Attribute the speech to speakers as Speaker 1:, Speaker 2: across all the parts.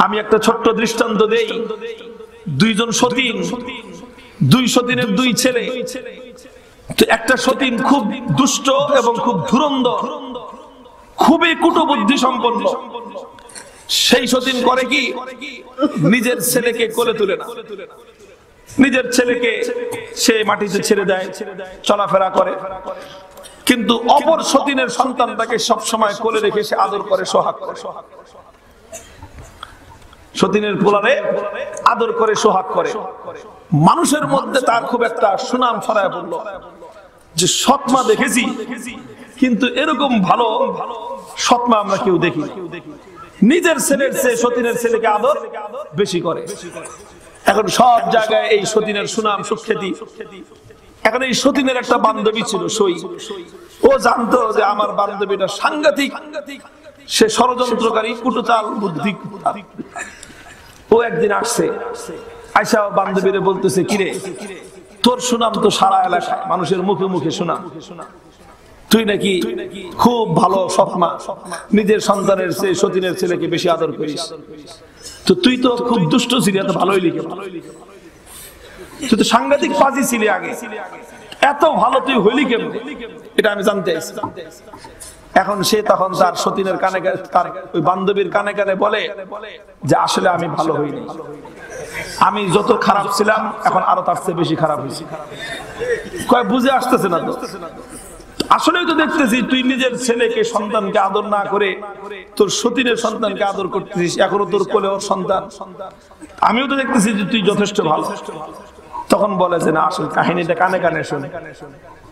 Speaker 1: আমি একটা ছোট্ট দৃষ্টান্ত দেই। দুইজন সতীন, দুই সতীনের দুই ছেলে। তো একটা সতীন খুব দুষ্ট এবং খুব ধুরন্ধর, খুবই কুটবুদ্ধি সম্পন্ন। সেই সতীন করে কি, নিজের ছেলেকে কোলে তুলে না, নিজের ছেলেকে সে মাটিতে ছেড়ে দেয়, চলাফেরা করে। কিন্তু অপর সতীনের সন্তানটাকে সব সময় কোলে রেখে সে আদর করে, সোহাগ করে। সতীনের কোলে আদর করে, সোহাগ করে। মানুষের মধ্যে তার খুব একটা সুনাম ছড়ায় পড়লো যে সৎমা দেখেছি, কিন্তু এরকম ভালো সৎমা আমরা কেউ দেখি। নিজের ছেলের চেয়ে সতীনের ছেলেকে আদর বেশি করে। এখন সব জায়গায় এই সতীনের সুনাম সুখ্যাতি। এখন এই সতীনের একটা বান্ধবী ছিল, সই। ও জানতো যে আমার বান্ধবীটা সাংঘাতিক, সে ষড়যন্ত্রকারী, কুটচাল, বুদ্ধি। ও একদিন আসছে, আয়সা বান্ধবীরে বলতেছে, কিরে তোর সুনাম তো সারা এলাকায়, মানুষের মুখে মুখে সুনাম, তুই নাকি খুব ভালো সৎমা, নিজের সন্তানের চেয়ে সতীনের ছেলেকে বেশি আদর করিস। তো তুই তো খুব দুষ্ট ছিলি, এত ভালোই লিখে, তুই তো সাংঘাতিক পাজি ছিলি আগে, এত ভালো তুই হইলি কেমন, এটা আমি জানতে চাইছি। এখন সে তখন তার সতীনের কানে, তার ওই বান্ধবীর কানে কানে বলে যে আসলে আমি ভালো হইনি, আমি যত খারাপ ছিলাম এখন আরো তার চেয়ে বেশি খারাপ হয়েছি। কয় বুঝে আসতেছে না তো, আসলেই তো দেখতেছি তুই নিজের ছেলেকে, সন্তানকে আদর না করে তোর সতীনের সন্তানকে আদর করতেছিস, এখনো তোর কোলে ওর সন্তান। আমিও তো দেখতেছি যে তুই যথেষ্ট ভালো। তখন বলে যে না, আসল কাহিনীটা কানে কানে শুনে।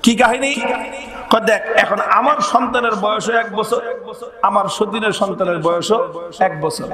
Speaker 1: কি কাহিনী? দেখ, এখন আমার সন্তানের বয়সও 1 বছর, আমার সতীনের সন্তানের বয়সও 1 বছর।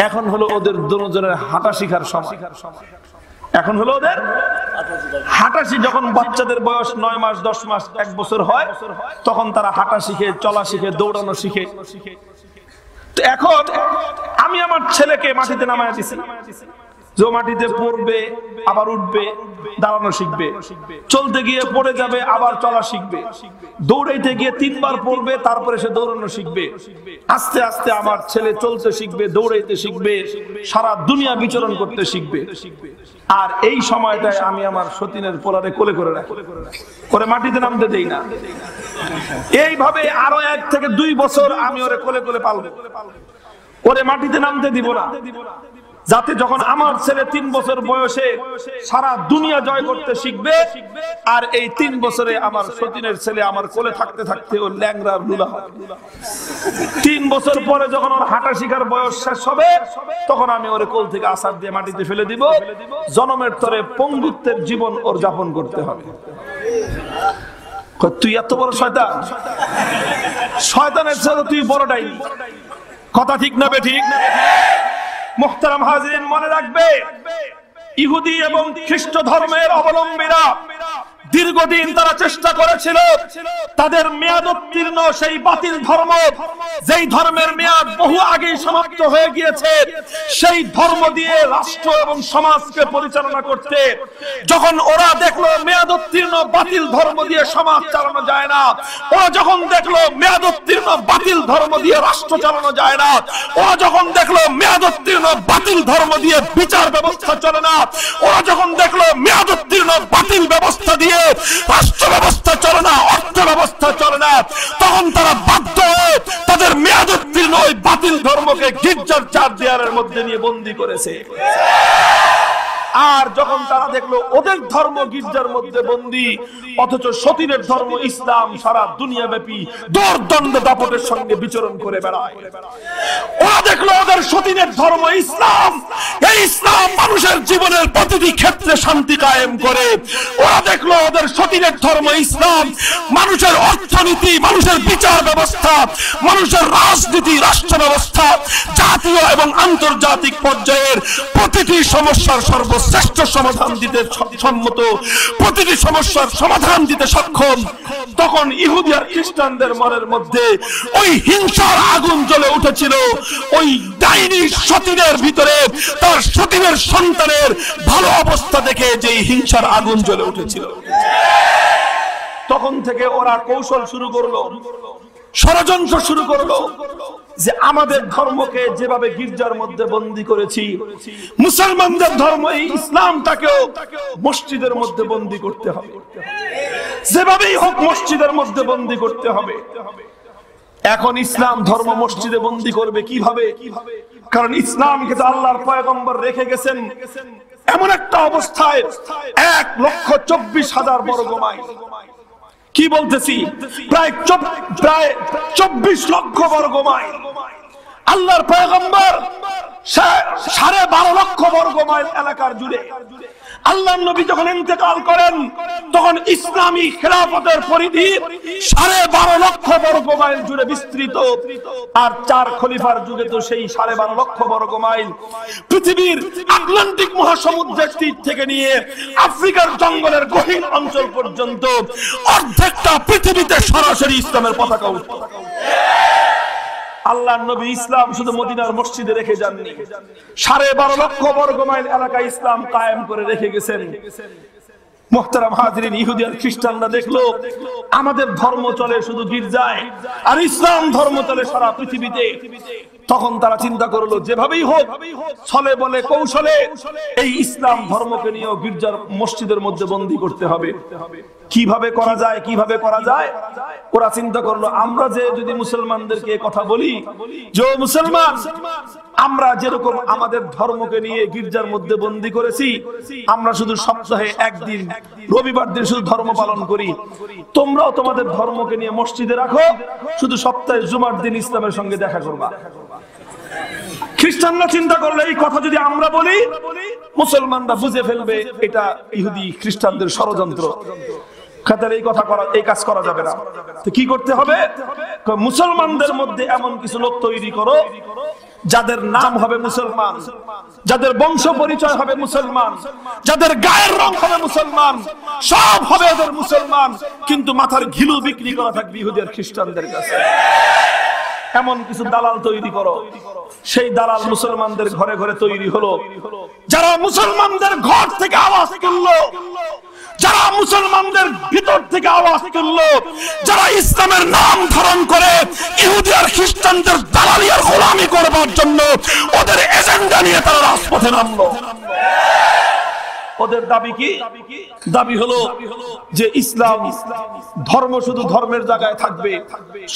Speaker 1: এখন হলো ওদের দুজনের হাঁটা শিখার সময়। এখন হলো ওদের হাঁটা শিখে, যখন বাচ্চাদের বয়স 9 মাস, 10 মাস, 1 বছর হয়, তখন তারা হাঁটা শিখে, চলা শিখে, দৌড়ানো শিখে। তো এখন আমি আমার ছেলেকে মাটিতে নামায় দিছি, যে মাটিতে পড়বে, আবার উঠবে, দাঁড়ানো শিখবে, চলতে গিয়ে পড়ে যাবে, আবার চলা শিখবে, দৌড়াইতে গিয়ে 3 বার পড়বে, তারপরে সে দৌড়ানো শিখবে। আস্তে আস্তে আমার ছেলে চলতে শিখবে, দৌড়াইতে শিখবে, সারা দুনিয়া বিচরণ করতে শিখবে। আর এই সময়টায় আমি আমার সতীনের পোলারে কোলে করে রাখি, করে মাটিতে নামতে দেই না। এইভাবে আরো 1 থেকে 2 বছর আমি ওরে কোলে কোলে পালবো, ওরে মাটিতে নামতে দিব না, যাতে যখন আমার ছেলে 3 বছর বয়সে সারা দুনিয়া জয় করতে শিখবে, আর এই 3 বছরে আমার সতীনের ছেলে আমার কোলে থাকতে থাকতে ও ল্যাংড়া লুলা হবে। 3 বছর পরে যখন ওর হাঁটা শিখার বয়স শেষ হবে, তখন আমি ওর কোল থেকে আছাড় দিয়ে মাটিতে ফেলে দিব। জনমের তরে পঙ্গুত্বের জীবন ওর যাপন করতে হবে। তুই এত বড় শয়তান, শয়তানের চেয়ে তুই বড়টাই। কথা ঠিক না বে ঠিক? মুহতারাম হাজিরিন, মনে রাখবে, ইহুদি এবং খ্রিস্ট ধর্মের অবলম্বীরা দীর্ঘদিন তারা চেষ্টা করেছিল তাদের মেয়াদোত্তীর্ণ সেই বাতিল ধর্ম, যেই ধর্মের মেয়াদ বহু আগেই সমাপ্ত হয়ে গিয়েছে, সেই ধর্ম দিয়ে রাষ্ট্র এবং সমাজকে পরিচালনা করতে। যখন ওরা দেখলো মেয়াদোত্তীর্ণ বাতিল ধর্ম দিয়ে সমাজ চালানো যায় না, ওরা যখন দেখলো মেয়াদোত্তীর্ণ বাতিল ধর্ম দিয়ে রাষ্ট্র চালানো যায় না, ওরা যখন দেখলো মেয়াদোত্তীর্ণ বাতিল ধর্ম দিয়ে বিচার ব্যবস্থা চলে না, ওরা যখন দেখলো মেয়াদোত্তীর্ণ বাতিল ব্যবস্থা দিয়ে রাষ্ট্র ব্যবস্থা চলে না, অর্থ ব্যবস্থা চলে না, তখন তারা বাধ্য হয়ে তাদের মেয়াদোত্তীর্ণ ওই বাতিল ধর্মকে গির্জার 4 দেয়ালের মধ্যে নিয়ে বন্দী করেছে। আর যখন তারা দেখলো ওদের ধর্ম গির্জার মধ্যে বন্দী, অথচ সতীনের ধর্ম ইসলাম সারা দুনিয়া ব্যাপী দৌর্দণ্ড দাপটের সঙ্গে বিচরণ করে বেড়ায়, ওরা দেখলো ওদের সতীনের ধর্ম ইসলাম, এই ইসলাম মানুষের জীবনের প্রতিটি ক্ষেত্রে শান্তি কায়েম করে। ওরা দেখলো ওদের সতীনের ধর্ম ইসলাম মানুষের অর্থনীতি, মানুষের বিচার ব্যবস্থা, মানুষের রাজনীতি, রাষ্ট্র ব্যবস্থা, জাতীয় এবং আন্তর্জাতিক পর্যায়ের প্রতিটি সমস্যার সর্বশ্রেষ্ঠ সমাধান দিতে সম্মত, প্রতিটি সমস্যার সমাধান দিতে সক্ষম। তখন ইহুদি আর খ্রিস্টানদের মনের মধ্যে ওই হিংসার আগুন জ্বলে উঠেছিল। ওই ডাইনি সতীনের ভিতরে তার সতীনের সন্তানের ভালো অবস্থা দেখে যে হিংসার আগুন জ্বলে উঠেছিল, তখন থেকে ওরা কৌশল শুরু করলো। ষড়যন্ত্র শুরু করলো যে আমাদের ধর্মকে যেভাবে গির্জার মধ্যে বন্দী করেছি, মুসলমানদের ধর্ম এই ইসলামটাকেও মসজিদের মধ্যে বন্দী করতে হবে, যেভাবেই হোক মসজিদের মধ্যে বন্দী করতে হবে। এখন ইসলাম ধর্ম মসজিদে বন্দী করবে কিভাবে? কারণ ইসলামকে তো আল্লাহর পয়গম্বর রেখে গেছেন এমন একটা অবস্থায় 1,24,000 বর্গ মাইল, কি বলতেছি প্রায় 24 লক্ষ বর্গ মাইল। আল্লাহর পয়গম্বর 12.5 লক্ষ বর্গ মাইল এলাকার জুড়ে। আল্লাহর নবী যখন ইন্তেকাল করেন তখন ইসলামী খেলাফতের পরিধি 12.5 লক্ষ বর্গ মাইল জুড়ে বিস্তৃত। আর 4 খলিফার যুগে তো সেই 12.5 লক্ষ বর্গ মাইল পৃথিবীর আটলান্টিক মহাসমুদ্রের তীর থেকে নিয়ে আফ্রিকার জঙ্গলের গহীন অঞ্চল পর্যন্ত অর্ধেকটা পৃথিবীতে সরাসরি ইসলামের পতাকা উঠত। আল্লাহর নবী ইসলাম শুধু মদিনার মসজিদে রেখে যাননি, 12.5 লক্ষ বর্গ মাইল এলাকা ইসলাম কায়েম করে রেখে গেছেন। মুহতারাম হাজিরিন, ইহুদি আর খ্রিস্টানরা দেখলো আমাদের ধর্ম চলে শুধু গির্জায় আর ইসলাম ধর্ম চলে সারা পৃথিবীতে। তখন তারা চিন্তা করলো যেভাবেই হোক ছলে বলে কৌশলে এই ইসলাম ধর্মকে নিয়ে গির্জার মসজিদের মধ্যে বন্দী করতে হবে। কিভাবে করা যায়, কিভাবে করা যায়? ওরা চিন্তা করলো আমরা যে যদি মুসলমানদেরকে কথা বলি যে মুসলমান, আমরা যেরকম আমাদের ধর্মকে নিয়ে গির্জার মধ্যে বন্দী করেছি, আমরা শুধু সপ্তাহে একদিন রবিবার দিন শুধু ধর্ম পালন করি, তোমরাও তোমাদের ধর্মকে নিয়ে মসজিদে রাখো, শুধু সপ্তাহে জুমার দিন ইসলামের সঙ্গে দেখা করবা। খ্রিস্টানরা চিন্তা করলে এই কথা যদি আমরা বলি মুসলমানরা বুঝে ফেলবে এটা ইহুদি খ্রিস্টানদের ষড়যন্ত্র, খাতার এই কথা করা, এই কাজ করা যাবে না। তো কি করতে হবে? মুসলমানদের মধ্যে এমন কিছু লোক তৈরি করো যাদের নাম হবে মুসলমান, যাদের বংশ পরিচয় হবে মুসলমান, যাদের গায়ের রং হবে মুসলমান, সব হবে ওদের মুসলমান, কিন্তু মাথার ঘিলু বিক্রি করা থাকবে ইহুদি আর খ্রিস্টানদের কাছে। এমন কিছু দালাল তৈরি করো। সেই দালাল মুসলমানদের ঘরে ঘরে তৈরি হলো, যারা মুসলমানদের ঘর থেকে আওয়াজ তুললো, যারা মুসলমানদের ভিতর থেকে আওয়াজ তুললো, যারা ইসলামের নাম ধারণ করে ইহুদি আর খ্রিস্টানদের দালালি আর গোলামি করবার জন্য ওদের এজেন্ডা নিয়ে তারা রাজপথে নামলো। ওদের দাবি কি? দাবি হলো যে ইসলাম ধর্ম শুধু ধর্মের জায়গায় থাকবে,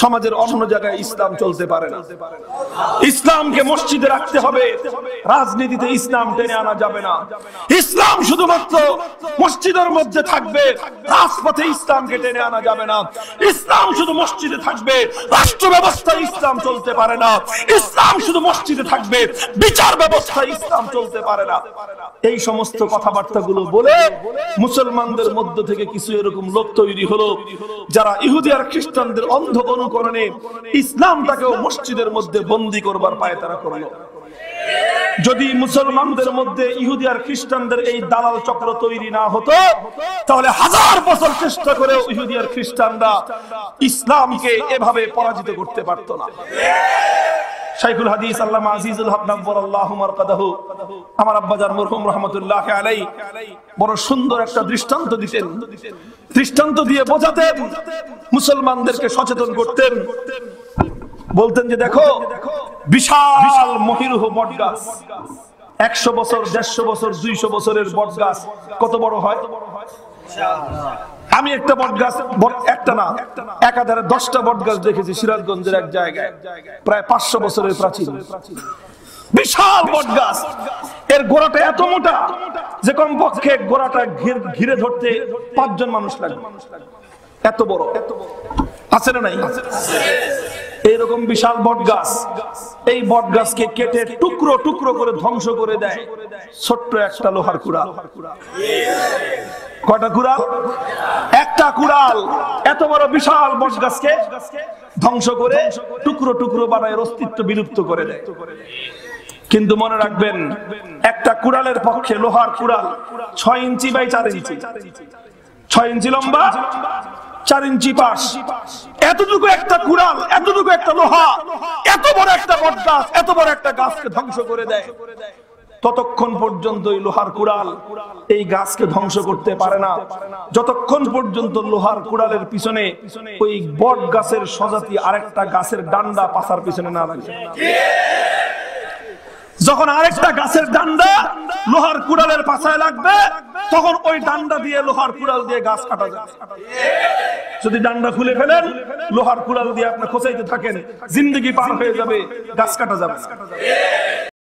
Speaker 1: সমাজের অন্য জায়গায় ইসলাম চলতে পারে না। ইসলামকে মসজিদে রাখতে হবে, রাজনীতিতে ইসলাম টেনে আনা যাবে না। ইসলাম শুধুমাত্র মসজিদের মধ্যে থাকবে, রাজপথে ইসলামকে টেনে আনা যাবে না। ইসলাম শুধু মসজিদে থাকবে, রাষ্ট্র ব্যবস্থায় ইসলাম চলতে পারে না। ইসলাম শুধু মসজিদে থাকবে, বিচার ব্যবস্থায় ইসলাম চলতে পারে না। এই সমস্ত কথাবার্তাগুলো বলে মুসলমানদের মধ্য থেকে কিছু এরকম লোক তৈরি হলো যারা ইহুদি আর খ্রিস্টানদের অন্ধ অনুকরণে ইসলামটাকেও মসজিদের মধ্যে বন্দী করবার পায়তারা করলো। যদি মুসলমানদের মধ্যে ইহুদি আর খ্রিস্টানদের এই দালাল চক্র তৈরি না হতো, তাহলে 1000 বছর চেষ্টা করেও ইহুদি আর খ্রিস্টানরা ইসলামকে এভাবে পরাজিত করতে পারত না। শাইখুল হাদিস আল্লামা আজিজুল হক নাব্বারাল্লাহু মারকাদাহু, আমার আব্বাজান মরহুম রাহমাতুল্লাহি আলাইহি বড় সুন্দর একটা দৃষ্টান্ত দিতেন। দৃষ্টান্ত দিয়ে বোঝাতেন, মুসলমানদেরকে সচেতন করতেন। বলতেন যে দেখো, বিশাল মহিরুহ বটগাছ, 100 বছর, 150 বছর, 200 বছরের বটগাছ কত বড় হয়? আমি একটা বটগাছ, একটা না একাধারে 10টা বটগাছ দেখেছি সিরাজগঞ্জের এক জায়গায়, প্রায় 500 বছরের প্রাচীন বিশাল বটগাছ। এর গোড়াটা এত মোটা যে কমপক্ষে গোড়াটা ঘিরে ধরতে 5 জন মানুষ লাগবে, এত বড়। আছে না নাই? এইরকম বিশাল বটগাছ, এই বটগাছকে কেটে টুকরো টুকরো করে ধ্বংস করে দেয় ছোট্ট একটা লোহার কুড়াল। কয়টা কুড়াল? একটা কুড়াল এত বড় বিশাল বটগাছকে ধ্বংস করে টুকরো টুকরো বানায় অস্তিত্ব বিলুপ্ত করে দেয়। কিন্তু মনে রাখবেন, একটা কুড়ালের পক্ষে, লোহার কুড়াল 6 ইঞ্চি বাই 4 ইঞ্চি, 6 ইঞ্চি লম্বা, 4 ইঞ্চি পাশ, এতটুকু একটা কুড়াল, এতটুকু একটা লোহা, এত বড় একটা বটগাছ, এত বড় একটা গাছকে ধ্বংস করে দেয়। ততক্ষণ পর্যন্ত এই লোহার কুড়াল এই গাছকে ধ্বংস করতে পারে না, যতক্ষণ পর্যন্ত লোহার কুড়ালের পিছনে ওই বট গাছের সজাতি আরেকটা গাছের ডান্ডা পাশার পিছনে না লাগে। যখন আরেকটা গাছের ডান্ডা লোহার কুড়ালের পাশায় লাগবে, তখন ওই ডান্ডা দিয়ে লোহার কুড়াল দিয়ে গাছ কাটা যাবে। যদি ডান্ডা খুলে ফেলেন, লোহার কুড়াল দিয়ে আপনি খোঁচাইতে থাকেন, জিন্দগি পার হয়ে যাবে, গাছ কাটা যাবে না।